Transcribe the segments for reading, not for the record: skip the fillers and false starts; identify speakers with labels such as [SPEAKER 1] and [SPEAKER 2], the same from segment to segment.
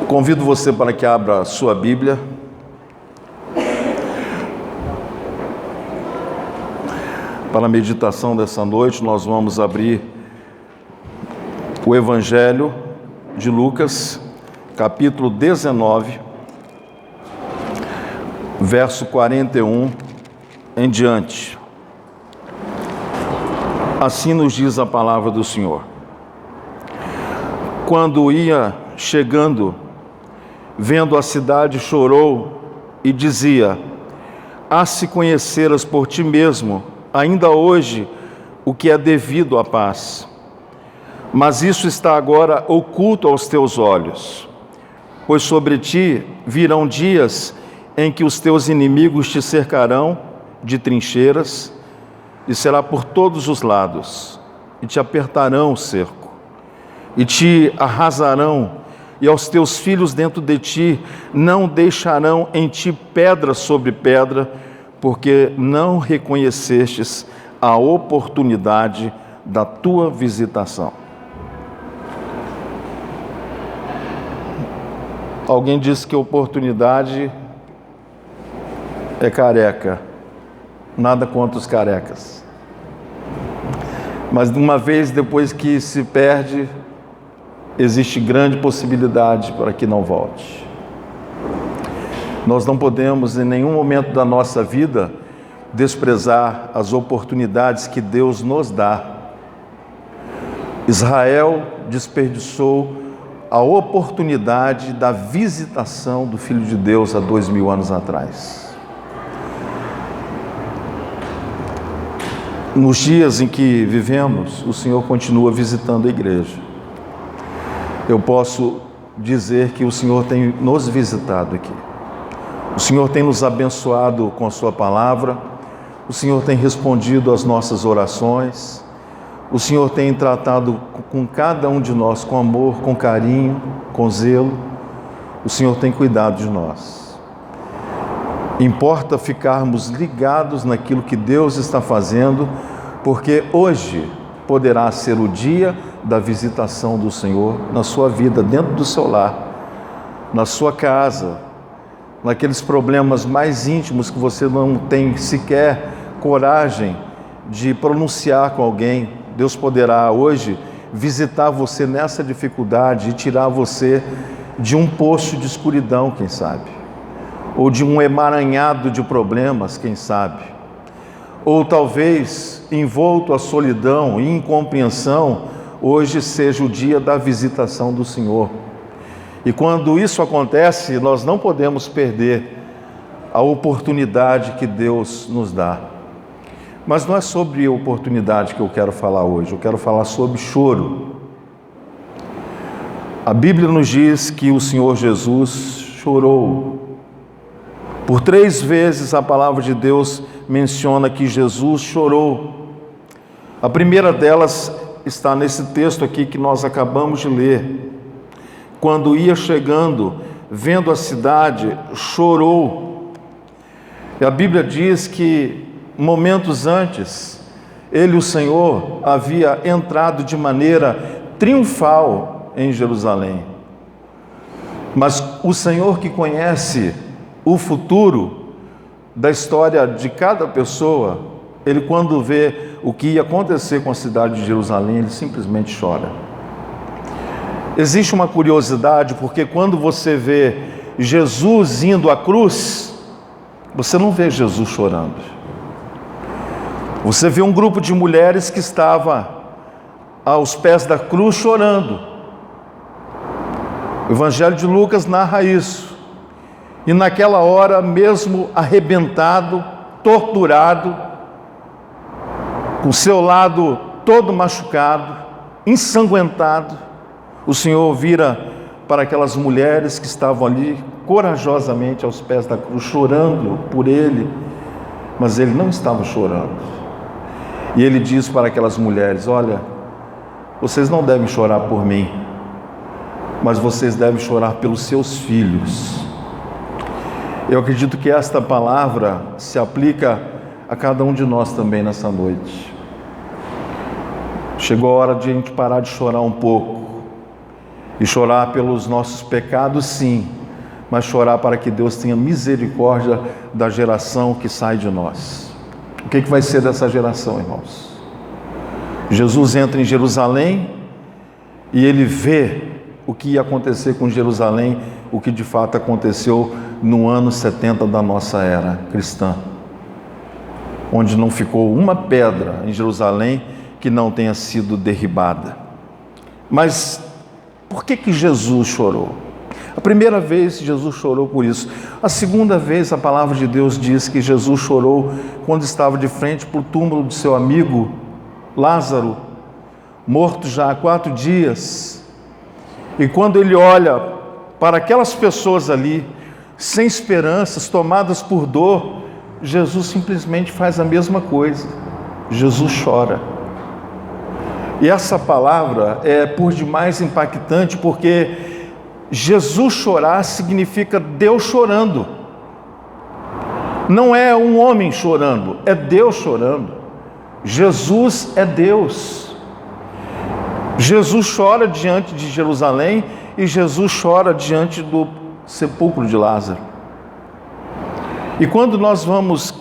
[SPEAKER 1] Convido você para que abra a sua Bíblia. Para a meditação dessa noite, nós vamos abrir o Evangelho de Lucas, capítulo 19, verso 41 em diante. Assim nos diz a palavra do Senhor. Quando ia chegando, vendo a cidade, chorou e dizia: "Há se conheceras por ti mesmo, ainda hoje, o que é devido à paz. Mas isso está agora oculto aos teus olhos. Pois sobre ti virão dias em que os teus inimigos te cercarão de trincheiras, e será por todos os lados, e te apertarão o cerco, e te arrasarão, e aos teus filhos dentro de ti não deixarão em ti pedra sobre pedra, porque não reconhecestes a oportunidade da tua visitação." Alguém disse que oportunidade é careca. Nada contra os carecas. Mas uma vez depois que se perde, existe grande possibilidade para que não volte. Nós não podemos em nenhum momento da nossa vida desprezar as oportunidades que Deus nos dá. Israel desperdiçou a oportunidade da visitação do Filho de Deus há 2000 anos atrás. Nos dias em que vivemos, o Senhor continua visitando a igreja. Eu posso dizer que o Senhor tem nos visitado aqui. O Senhor tem nos abençoado com a sua palavra. O Senhor tem respondido às nossas orações. O Senhor tem tratado com cada um de nós com amor, com carinho, com zelo. O Senhor tem cuidado de nós. Importa ficarmos ligados naquilo que Deus está fazendo, porque hoje poderá ser o dia da visitação do Senhor na sua vida, dentro do seu lar, na sua casa, naqueles problemas mais íntimos que você não tem sequer coragem de pronunciar com alguém. Deus poderá hoje visitar você nessa dificuldade e tirar você de um poço de escuridão, quem sabe, ou de um emaranhado de problemas, quem sabe, ou talvez envolto à solidão e incompreensão. Hoje seja o dia da visitação do Senhor. E quando isso acontece, nós não podemos perder a oportunidade que Deus nos dá. Mas não é sobre a oportunidade que eu quero falar hoje, eu quero falar sobre choro. A Bíblia nos diz que o Senhor Jesus chorou. Por 3 vezes a palavra de Deus menciona que Jesus chorou. A primeira delas está nesse texto aqui que nós acabamos de ler. Quando ia chegando, vendo a cidade, chorou. E a Bíblia diz que momentos antes, ele, o Senhor, havia entrado de maneira triunfal em Jerusalém. Mas o Senhor, que conhece o futuro da história de cada pessoa, ele, quando vê o que ia acontecer com a cidade de Jerusalém, ele simplesmente chora. Existe uma curiosidade, porque quando você vê Jesus indo à cruz, você não vê Jesus chorando. Você vê um grupo de mulheres que estava aos pés da cruz chorando. O Evangelho de Lucas narra isso. E naquela hora, mesmo arrebentado, torturado, com seu lado todo machucado, ensanguentado, o Senhor vira para aquelas mulheres que estavam ali corajosamente aos pés da cruz, chorando por ele, mas ele não estava chorando. E ele diz para aquelas mulheres: "Olha, vocês não devem chorar por mim, mas vocês devem chorar pelos seus filhos." Eu acredito que esta palavra se aplica a cada um de nós também nessa noite. Chegou a hora de a gente parar de chorar um pouco E chorar pelos nossos pecados, sim, mas chorar para que Deus tenha misericórdia da geração que sai de nós. O que vai ser dessa geração, irmãos? Jesus entra em Jerusalém e ele vê o que ia acontecer com Jerusalém, o que de fato aconteceu no ano 70 da nossa era cristã, onde não ficou uma pedra em Jerusalém que não tenha sido derribada. Mas por que Jesus chorou? A primeira vez Jesus chorou por isso. A segunda vez a palavra de Deus diz que Jesus chorou quando estava de frente para o túmulo de seu amigo Lázaro, morto já há 4 dias. E quando ele olha para aquelas pessoas ali, sem esperanças, tomadas por dor, Jesus simplesmente faz a mesma coisa. Jesus chora. E essa palavra é por demais impactante, porque Jesus chorar significa Deus chorando. Não é um homem chorando, é Deus chorando. Jesus é Deus. Jesus chora diante de Jerusalém e Jesus chora diante do sepulcro de Lázaro. E quando nós vamos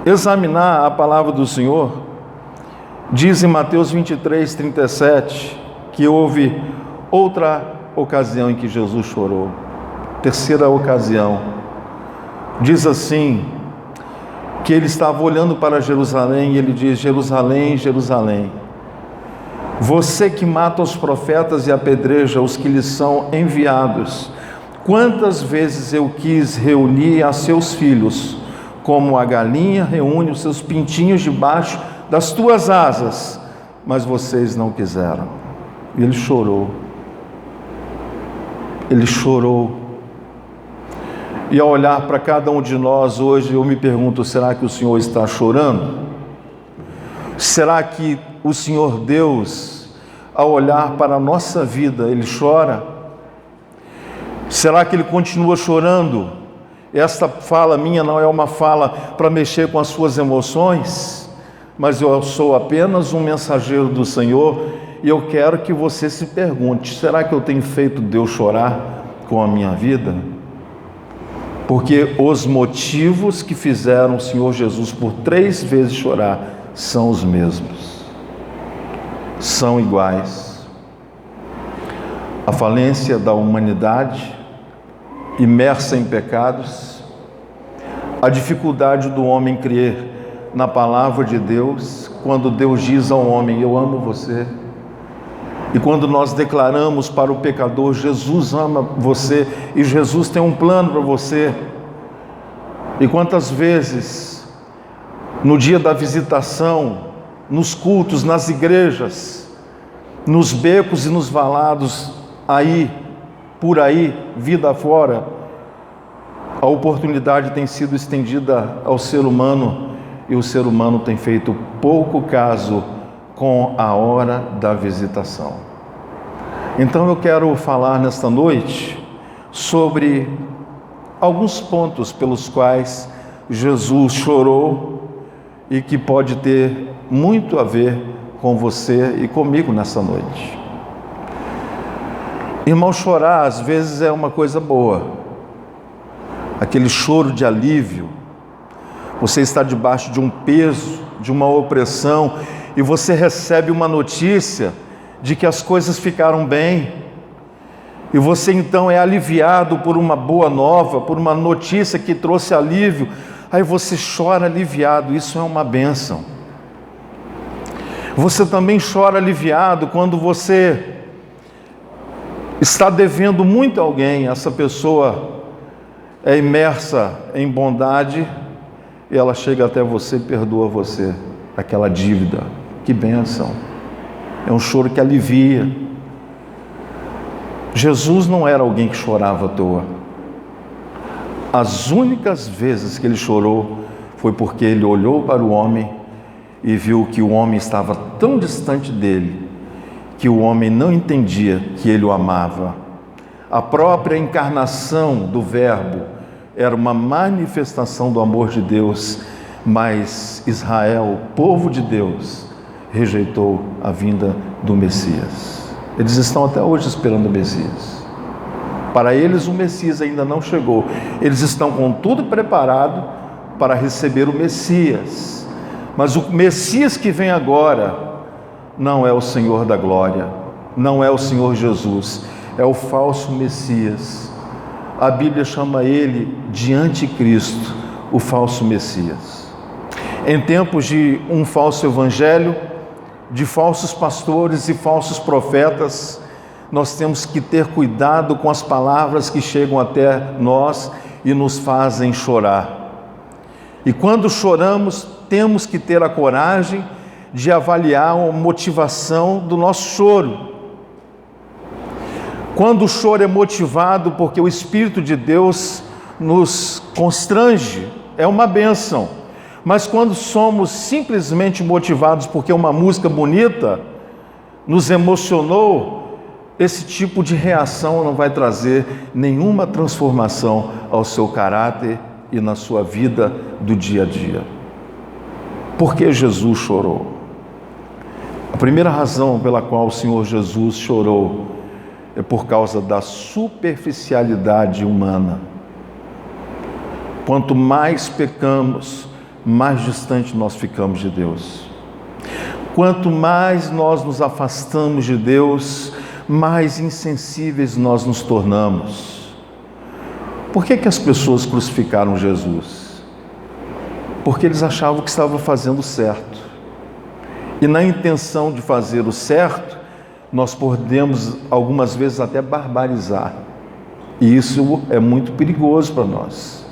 [SPEAKER 1] examinar a palavra do Senhor, diz em Mateus 23, 37, que houve outra ocasião em que Jesus chorou. Terceira ocasião. Diz assim, que ele estava olhando para Jerusalém e ele diz: Jerusalém, Jerusalém, você que mata os profetas e apedreja os que lhes são enviados, quantas vezes eu quis reunir a seus filhos, como a galinha reúne os seus pintinhos debaixo das tuas asas, mas vocês não quiseram. E ele chorou. Ele chorou. E ao olhar para cada um de nós hoje, eu me pergunto, será que o Senhor está chorando? Será que o Senhor Deus, ao olhar para a nossa vida, Ele chora? Será que Ele continua chorando? Esta fala minha não é uma fala para mexer com as suas emoções, mas eu sou apenas um mensageiro do Senhor e eu quero que você se pergunte, será que eu tenho feito Deus chorar com a minha vida? Porque os motivos que fizeram o Senhor Jesus por 3 vezes chorar são os mesmos, são iguais. A falência da humanidade, imersa em pecados, a dificuldade do homem crer na palavra de Deus, quando Deus diz ao homem, eu amo você. E quando nós declaramos para o pecador, Jesus ama você e Jesus tem um plano para você. E quantas vezes, no dia da visitação, nos cultos, nas igrejas, nos becos e nos valados, aí, por aí, vida afora, a oportunidade tem sido estendida ao ser humano e o ser humano tem feito pouco caso com a hora da visitação. Então eu quero falar nesta noite sobre alguns pontos pelos quais Jesus chorou e que pode ter muito a ver com você e comigo nessa noite. Irmão, chorar às vezes é uma coisa boa, aquele choro de alívio. Você está debaixo de um peso, de uma opressão, e você recebe uma notícia de que as coisas ficaram bem, e você então é aliviado por uma boa nova, por uma notícia que trouxe alívio, aí você chora aliviado, isso é uma bênção. Você também chora aliviado quando você está devendo muito a alguém, essa pessoa é imersa em bondade, e ela chega até você e perdoa você, aquela dívida. Que bênção! É um choro que alivia. Jesus não era alguém que chorava à toa. As únicas vezes que ele chorou foi porque ele olhou para o homem e viu que o homem estava tão distante dele que o homem não entendia que ele o amava. A própria encarnação do Verbo era uma manifestação do amor de Deus, mas Israel, o povo de Deus, rejeitou a vinda do Messias. Eles estão até hoje esperando o Messias. Para eles o Messias ainda não chegou. Eles estão com tudo preparado para receber o Messias. Mas o Messias que vem agora não é o Senhor da glória, não é o Senhor Jesus, é o falso Messias. A Bíblia chama ele de anticristo, o falso Messias. Em tempos de um falso evangelho, de falsos pastores e falsos profetas, nós temos que ter cuidado com as palavras que chegam até nós e nos fazem chorar. E quando choramos, temos que ter a coragem de avaliar a motivação do nosso choro. Quando o choro é motivado porque o Espírito de Deus nos constrange, é uma bênção. Mas quando somos simplesmente motivados porque uma música bonita nos emocionou, esse tipo de reação não vai trazer nenhuma transformação ao seu caráter e na sua vida do dia a dia. Por que Jesus chorou? A primeira razão pela qual o Senhor Jesus chorou é por causa da superficialidade humana. Quanto mais pecamos, mais distante nós ficamos de Deus. Quanto mais nós nos afastamos de Deus, mais insensíveis nós nos tornamos. Por que as pessoas crucificaram Jesus? Porque eles achavam que estavam fazendo certo. E na intenção de fazer o certo, nós podemos algumas vezes até barbarizar. E isso é muito perigoso para nós.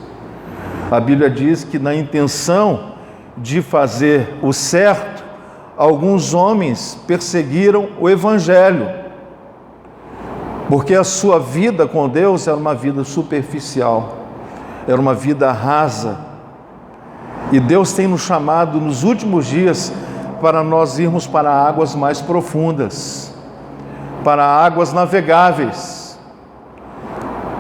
[SPEAKER 1] A Bíblia diz que na intenção de fazer o certo, alguns homens perseguiram o Evangelho, porque a sua vida com Deus era uma vida superficial, era uma vida rasa. E Deus tem nos chamado nos últimos dias para nós irmos para águas mais profundas, para águas navegáveis.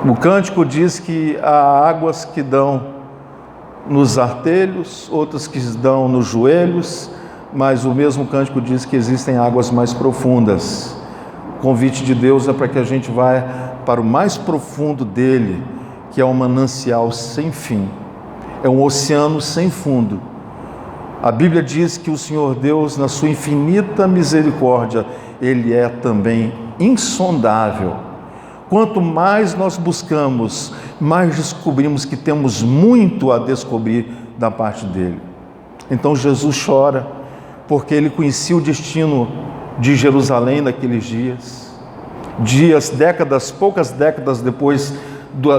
[SPEAKER 1] O cântico diz que há águas que dão nos artelhos, outras que dão nos joelhos, mas o mesmo cântico diz que existem águas mais profundas. O convite de Deus é para que a gente vá para o mais profundo dele, que é um manancial sem fim, é um oceano sem fundo. A Bíblia diz que o Senhor Deus, na sua infinita misericórdia, Ele é também insondável. Quanto mais nós buscamos, mais descobrimos que temos muito a descobrir da parte dEle. Então Jesus chora, porque Ele conhecia o destino de Jerusalém naqueles dias, décadas, poucas décadas depois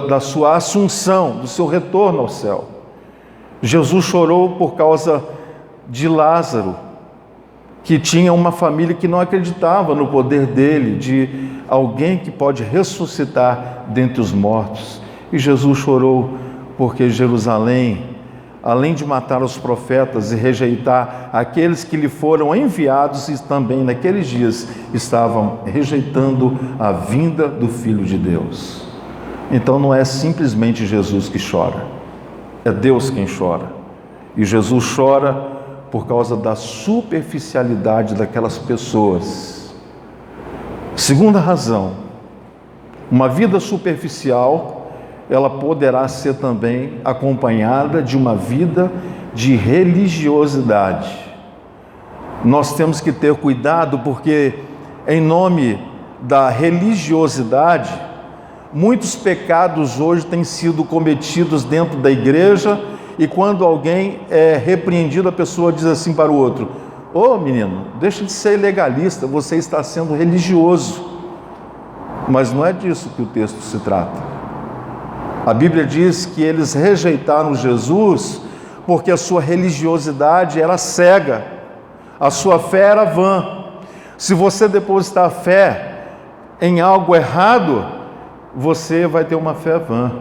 [SPEAKER 1] da sua assunção, do seu retorno ao céu. Jesus chorou por causa de Lázaro, que tinha uma família que não acreditava no poder dele, de alguém que pode ressuscitar dentre os mortos. E Jesus chorou porque Jerusalém, além de matar os profetas e rejeitar aqueles que lhe foram enviados, e também naqueles dias estavam rejeitando a vinda do Filho de Deus. Então não é simplesmente Jesus que chora, é Deus quem chora. E Jesus chora por causa da superficialidade daquelas pessoas. Segunda razão, uma vida superficial, ela poderá ser também acompanhada de uma vida de religiosidade. Nós temos que ter cuidado, porque em nome da religiosidade, muitos pecados hoje têm sido cometidos dentro da igreja. E quando alguém é repreendido, a pessoa diz assim para o outro: ô menino, deixa de ser legalista, você está sendo religioso. Mas não é disso que o texto se trata. A Bíblia diz que eles rejeitaram Jesus porque a sua religiosidade era cega, a sua fé era vã. Se você depositar fé em algo errado, você vai ter uma fé vã.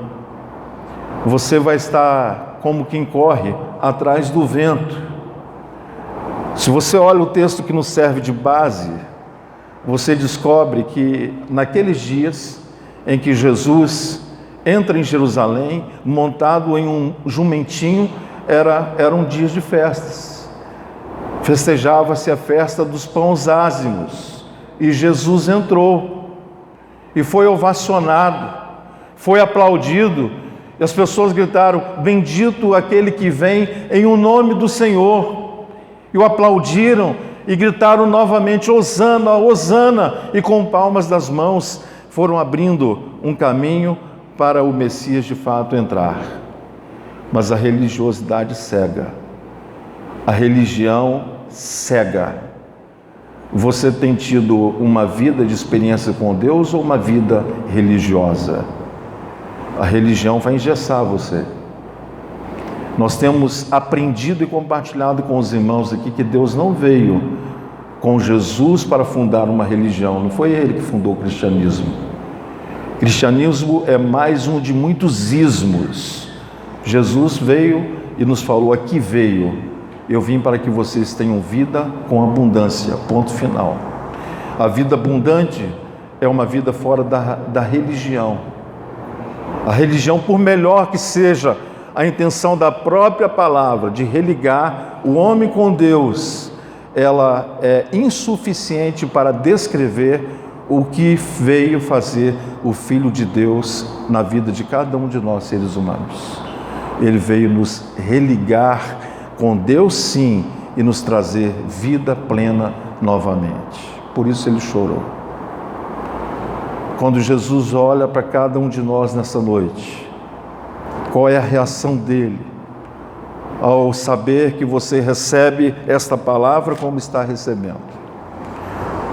[SPEAKER 1] Você vai estar como quem corre atrás do vento. Se você olha o texto que nos serve de base, você descobre que naqueles dias em que Jesus entra em Jerusalém, montado em um jumentinho, eram dias de festas. Festejava-se a festa dos pães ázimos. e Jesus entrou e foi ovacionado, foi aplaudido, e as pessoas gritaram: bendito aquele que vem em o nome do Senhor, e o aplaudiram e gritaram novamente: hosana, hosana, e com palmas das mãos foram abrindo um caminho para o Messias de fato entrar. Mas a religiosidade cega, a religião cega. Você tem tido uma vida de experiência com Deus ou uma vida religiosa? A religião vai engessar você. Nós temos aprendido e compartilhado com os irmãos aqui que Deus não veio com Jesus para fundar uma religião, não foi Ele que fundou o cristianismo. O cristianismo é mais um de muitos ismos. Jesus veio e nos falou: aqui veio, eu vim para que vocês tenham vida com abundância, ponto final. A vida abundante é uma vida fora da religião. A religião, por melhor que seja a intenção da própria palavra de religar o homem com Deus, ela é insuficiente para descrever o que veio fazer o Filho de Deus na vida de cada um de nós, seres humanos. Ele veio nos religar com Deus, sim, e nos trazer vida plena novamente. Por isso ele chorou. Quando Jesus olha para cada um de nós nessa noite, qual é a reação dele ao saber que você recebe esta palavra como está recebendo?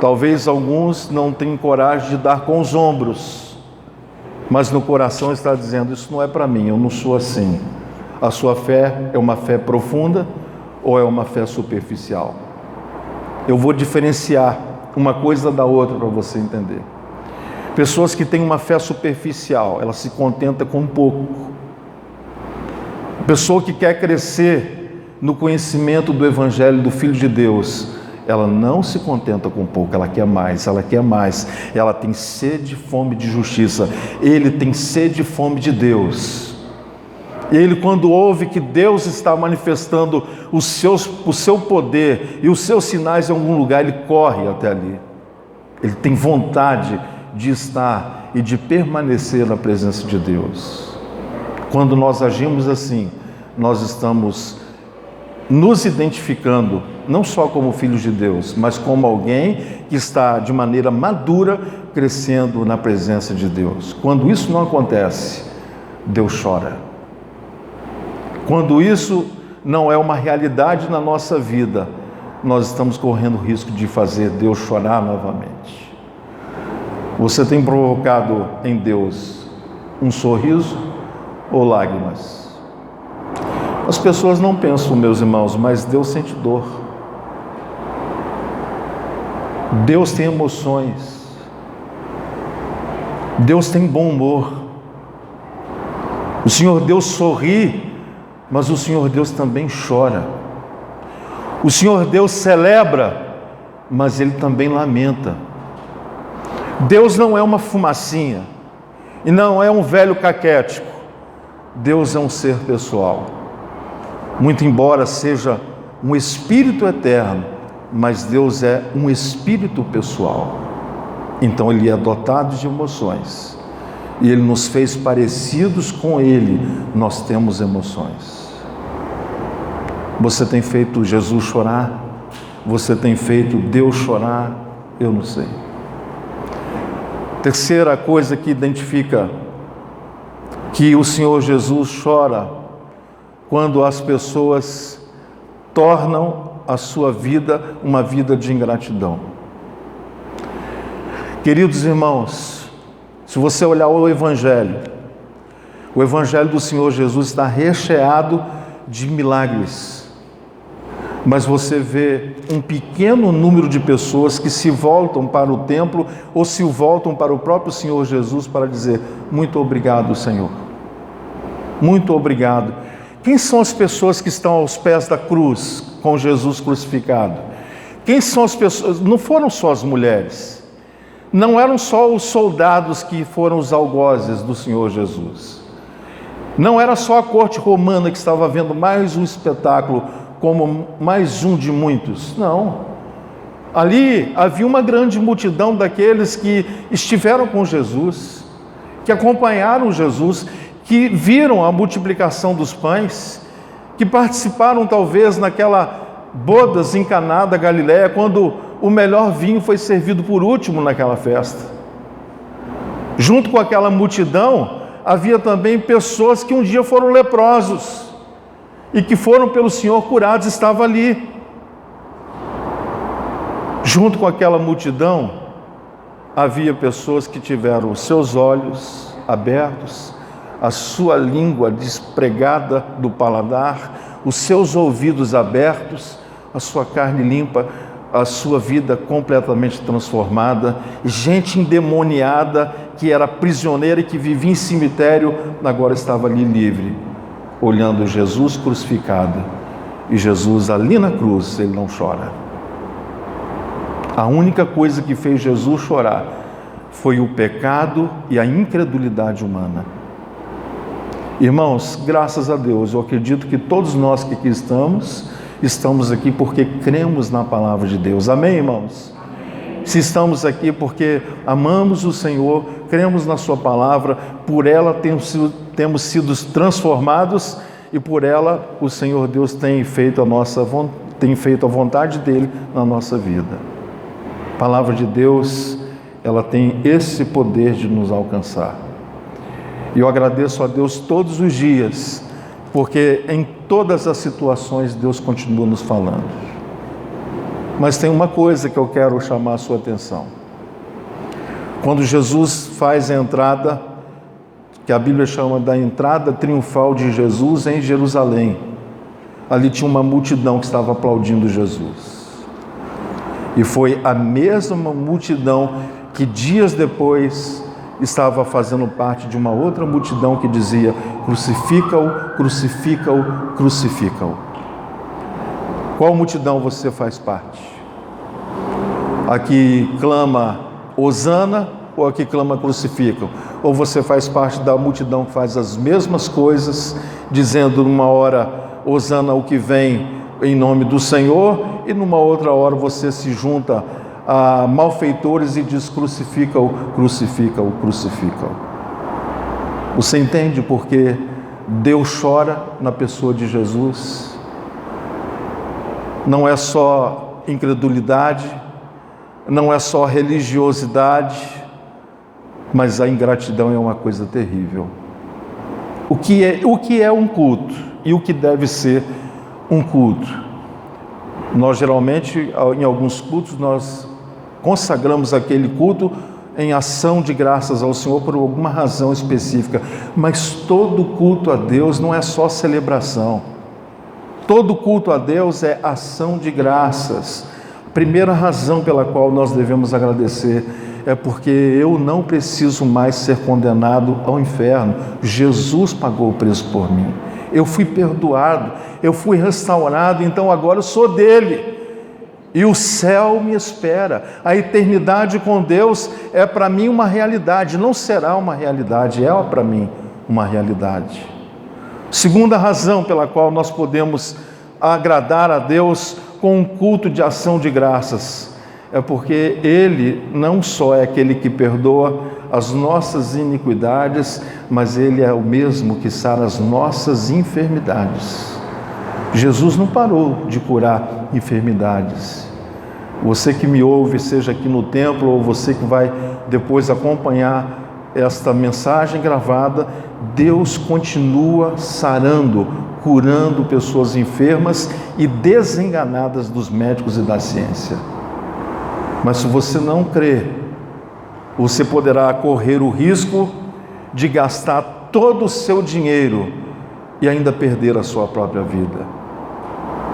[SPEAKER 1] Talvez alguns não tenham coragem de dar com os ombros, mas no coração está dizendo: isso não é para mim, eu não sou assim. A sua fé é uma fé profunda ou é uma fé superficial? Eu vou diferenciar uma coisa da outra para você entender. Pessoas que têm uma fé superficial, ela se contenta com pouco. Pessoa que quer crescer no conhecimento do Evangelho do Filho de Deus, ela não se contenta com pouco, ela quer mais, ela tem sede e fome de justiça, ele tem sede e fome de Deus. Ele, quando ouve que Deus está manifestando o seu poder e os seus sinais em algum lugar, ele corre até ali. Ele tem vontade de estar e de permanecer na presença de Deus. Quando nós agimos assim, nós estamos nos identificando não só como filhos de Deus, mas como alguém que está de maneira madura crescendo na presença de Deus. Quando isso não acontece, Deus chora. Quando isso não é uma realidade na nossa vida, nós estamos correndo o risco de fazer Deus chorar novamente. Você tem provocado em Deus um sorriso ou lágrimas? As pessoas não pensam, meus irmãos, mas Deus sente dor. Deus tem emoções. Deus tem bom humor. O Senhor Deus sorri, mas o Senhor Deus também chora. O Senhor Deus celebra, mas Ele também lamenta. Deus não é uma fumacinha e não é um velho caquético. Deus é um ser pessoal. Muito embora seja um espírito eterno, mas Deus é um espírito pessoal. Então Ele é dotado de emoções. E Ele nos fez parecidos com Ele, nós temos emoções. Você tem feito Jesus chorar? Você tem feito Deus chorar? Eu não sei. Terceira coisa que identifica que o Senhor Jesus chora quando as pessoas tornam a sua vida uma vida de ingratidão. Queridos irmãos, se você olhar o Evangelho do Senhor Jesus está recheado de milagres, mas você vê um pequeno número de pessoas que se voltam para o templo ou se voltam para o próprio Senhor Jesus para dizer: muito obrigado, Senhor, muito obrigado. Quem são as pessoas que estão aos pés da cruz com Jesus crucificado? Quem são as pessoas? Não foram só as mulheres, não eram só os soldados que foram os algozes do Senhor Jesus, não era só a corte romana que estava vendo mais um espetáculo como mais um de muitos. Não, Ali havia uma grande multidão daqueles que estiveram com Jesus, que acompanharam Jesus, que viram a multiplicação dos pães, que participaram talvez naquela bodas em Caná da Galileia, quando o melhor vinho foi servido por último naquela festa. Junto com aquela multidão, havia também pessoas que um dia foram leprosos e que foram pelo Senhor curados, estavam ali. Junto com aquela multidão, havia pessoas que tiveram os seus olhos abertos, a sua língua despregada do paladar, os seus ouvidos abertos, a sua carne limpa, a sua vida completamente transformada, gente endemoniada que era prisioneira e que vivia em cemitério, agora estava ali livre, olhando Jesus crucificado. E Jesus ali na cruz, ele não chora. A única coisa que fez Jesus chorar foi o pecado e a incredulidade humana. Irmãos, graças a Deus, eu acredito que todos nós que aqui estamos aqui porque cremos na palavra de Deus. Amém, irmãos? Amém. Se estamos aqui porque amamos o Senhor, cremos na sua palavra, por ela temos sido transformados e por ela o Senhor Deus tem feito a vontade dele na nossa vida. A palavra de Deus, ela tem esse poder de nos alcançar. E eu agradeço a Deus todos os dias, porque em todas as situações Deus continua nos falando. Mas tem uma coisa que eu quero chamar a sua atenção. Quando Jesus faz a entrada, que a Bíblia chama da entrada triunfal de Jesus em Jerusalém, ali tinha uma multidão que estava aplaudindo Jesus. E foi a mesma multidão que dias depois estava fazendo parte de uma outra multidão que dizia: crucifica-o, crucifica-o, crucifica-o. Qual multidão você faz parte? A que clama Hosana ou a que clama crucifica-o? Ou você faz parte da multidão que faz as mesmas coisas, dizendo numa hora Hosana o que vem em nome do Senhor, e numa outra hora você se junta a malfeitores e diz: crucifica-o, crucifica-o, crucifica-o. Você entende porque Deus chora na pessoa de Jesus? Não é só incredulidade, não é só religiosidade, mas a ingratidão é uma coisa terrível. O que é um culto e o que deve ser um culto? Nós geralmente, em alguns cultos, nós consagramos aquele culto em ação de graças ao Senhor por alguma razão específica, mas todo culto a Deus não é só celebração. Todo culto a Deus é ação de graças. Primeira razão pela qual nós devemos agradecer é porque eu não preciso mais ser condenado ao inferno. Jesus pagou o preço por mim. Eu fui perdoado, eu fui restaurado, então agora eu sou dele. E o céu me espera. A eternidade com Deus é para mim uma realidade, não será uma realidade, é para mim uma realidade. Segunda razão pela qual nós podemos agradar a Deus com um culto de ação de graças é porque Ele não só é aquele que perdoa as nossas iniquidades, mas Ele é o mesmo que sara as nossas enfermidades. Jesus não parou de curar enfermidades. Você que me ouve, seja aqui no templo ou você que vai depois acompanhar esta mensagem gravada, Deus continua sarando, curando pessoas enfermas e desenganadas dos médicos e da ciência. Mas se você não crê, você poderá correr o risco de gastar todo o seu dinheiro e ainda perder a sua própria vida.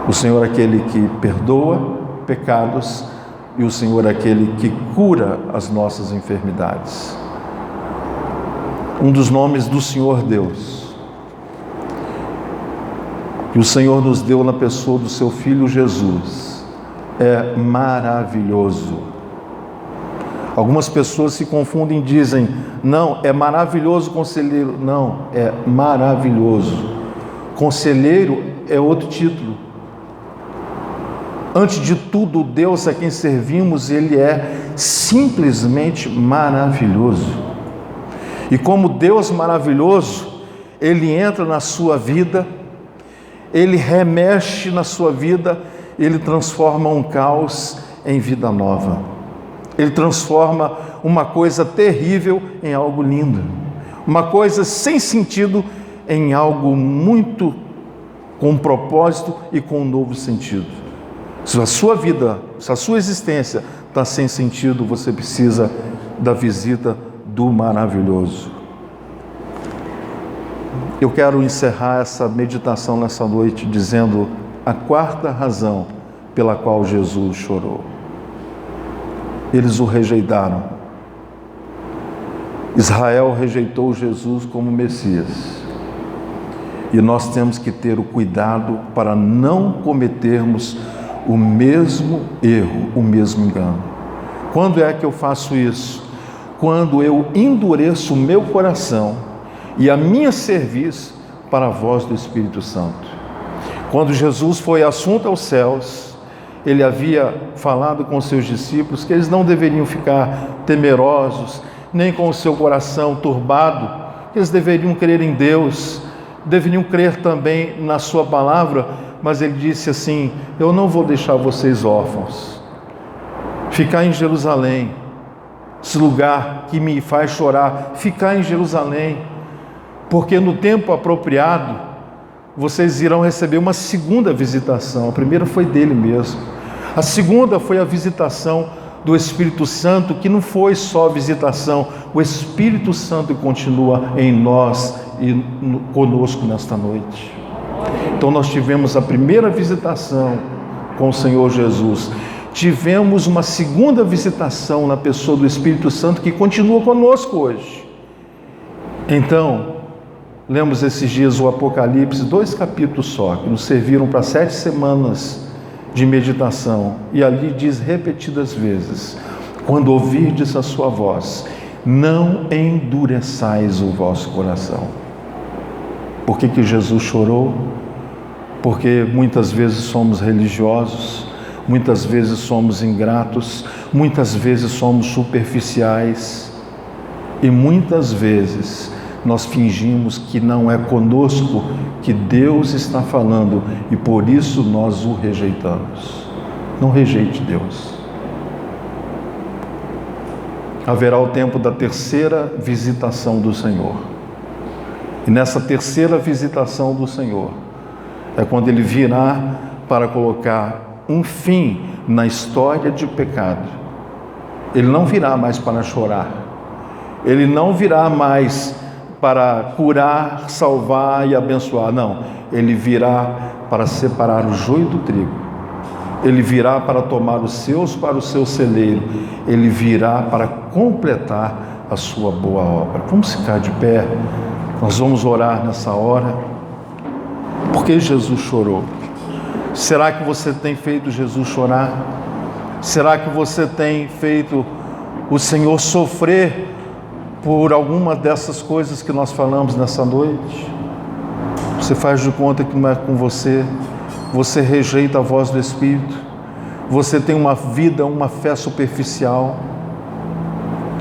[SPEAKER 1] O Senhor é aquele que perdoa pecados e o Senhor é aquele que cura as nossas enfermidades. Um dos nomes do Senhor Deus, que o Senhor nos deu na pessoa do seu Filho Jesus, é maravilhoso. Algumas pessoas se confundem e dizem: não, é maravilhoso conselheiro. Não, é maravilhoso. Conselheiro é outro título. Antes de tudo, o Deus a quem servimos, Ele é simplesmente maravilhoso. E como Deus maravilhoso, Ele entra na sua vida, Ele remexe na sua vida, Ele transforma um caos em vida nova. Ele transforma uma coisa terrível em algo lindo, uma coisa sem sentido em algo muito com um propósito e com um novo sentido. Se a sua vida, se a sua existência está sem sentido, você precisa da visita do maravilhoso. Eu quero encerrar essa meditação nessa noite dizendo a quarta razão pela qual Jesus chorou. Eles o rejeitaram. Israel rejeitou Jesus como Messias. E nós temos que ter o cuidado para não cometermos o mesmo erro, o mesmo engano. Quando é que eu faço isso? Quando eu endureço o meu coração e a minha cerviz para a voz do Espírito Santo. Quando Jesus foi assunto aos céus, Ele havia falado com seus discípulos que eles não deveriam ficar temerosos, nem com o seu coração turbado, que eles deveriam crer em Deus, deveriam crer também na sua palavra, mas Ele disse assim: eu não vou deixar vocês órfãos. Ficar em Jerusalém, esse lugar que me faz chorar, ficar em Jerusalém, porque no tempo apropriado, vocês irão receber uma segunda visitação. A primeira foi dele mesmo. A segunda foi a visitação do Espírito Santo, que não foi só visitação, o Espírito Santo continua em nós e conosco nesta noite. Então nós tivemos a primeira visitação com o Senhor Jesus. Tivemos uma segunda visitação na pessoa do Espírito Santo que continua conosco hoje. Então, lemos esses dias o Apocalipse, 2 capítulos só, que nos serviram para 7 semanas de meditação. E ali diz repetidas vezes: quando ouvirdes a sua voz, não endureçais o vosso coração. Por que Jesus chorou? Porque muitas vezes somos religiosos, muitas vezes somos ingratos, muitas vezes somos superficiais e muitas vezes nós fingimos que não é conosco que Deus está falando e por isso nós o rejeitamos. Não rejeite Deus. Haverá o tempo da terceira visitação do Senhor. E nessa terceira visitação do Senhor é quando Ele virá para colocar um fim na história de pecado. Ele não virá mais para chorar. Ele não virá mais para curar, salvar e abençoar. Não, Ele virá para separar o joio do trigo. Ele virá para tomar os seus para o seu celeiro. Ele virá para completar a sua boa obra. Vamos ficar de pé. Nós vamos orar nessa hora. Por que Jesus chorou? Será que você tem feito Jesus chorar? Será que você tem feito o Senhor sofrer por alguma dessas coisas que nós falamos nessa noite? Você faz de conta que não é com você, você rejeita a voz do Espírito, você tem uma vida, uma fé superficial,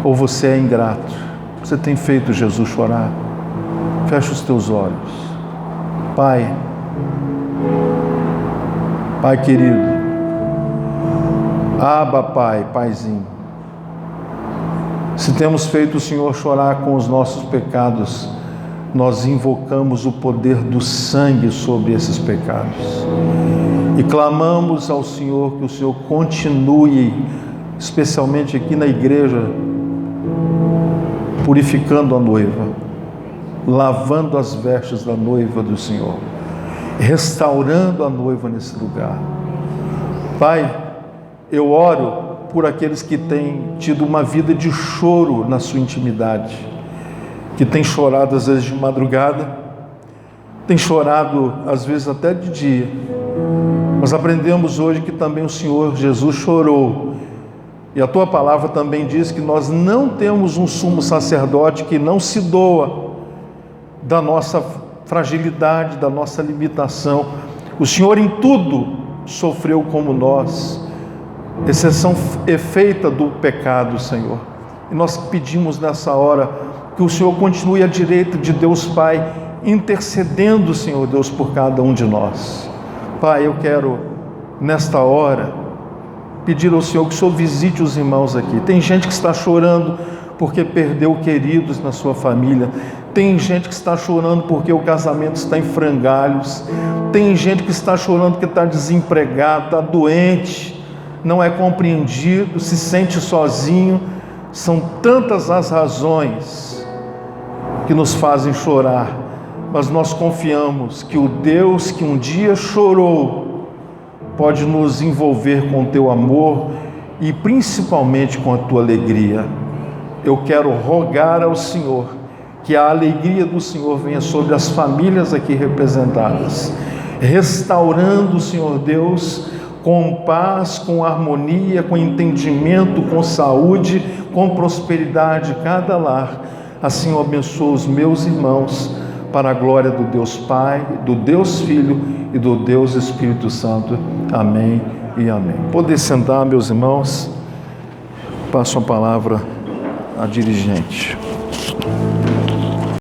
[SPEAKER 1] ou você é ingrato? Você tem feito Jesus chorar? Fecha os teus olhos. Pai querido, Abba Pai, Paizinho, se temos feito o Senhor chorar com os nossos pecados, nós invocamos o poder do sangue sobre esses pecados e clamamos ao Senhor que o Senhor continue, especialmente aqui na igreja, purificando a noiva, lavando as vestes da noiva do Senhor, restaurando a noiva nesse lugar. Pai, eu oro por aqueles que têm tido uma vida de choro na sua intimidade, que têm chorado às vezes de madrugada, têm chorado às vezes até de dia. Nós aprendemos hoje que também o Senhor Jesus chorou, e a Tua palavra também diz que nós não temos um sumo sacerdote que não se doa da nossa fragilidade, da nossa limitação. O Senhor em tudo sofreu como nós, exceção feita do pecado, Senhor. E nós pedimos nessa hora que o Senhor continue à direita de Deus Pai, intercedendo, Senhor Deus, por cada um de nós. Pai, eu quero, nesta hora, pedir ao Senhor que o Senhor visite os irmãos aqui. Tem gente que está chorando porque perdeu queridos na sua família. Tem gente que está chorando porque o casamento está em frangalhos. Tem gente que está chorando porque está desempregado, está doente, não é compreendido, se sente sozinho. São tantas as razões que nos fazem chorar, mas nós confiamos que o Deus que um dia chorou pode nos envolver com o teu amor e principalmente com a tua alegria. Eu quero rogar ao Senhor que a alegria do Senhor venha sobre as famílias aqui representadas, restaurando, Senhor Deus, com paz, com harmonia, com entendimento, com saúde, com prosperidade cada lar. Assim eu abençoo os meus irmãos, para a glória do Deus Pai, do Deus Filho e do Deus Espírito Santo. Amém e amém. Podem sentar, meus irmãos. Passo a palavra à dirigente.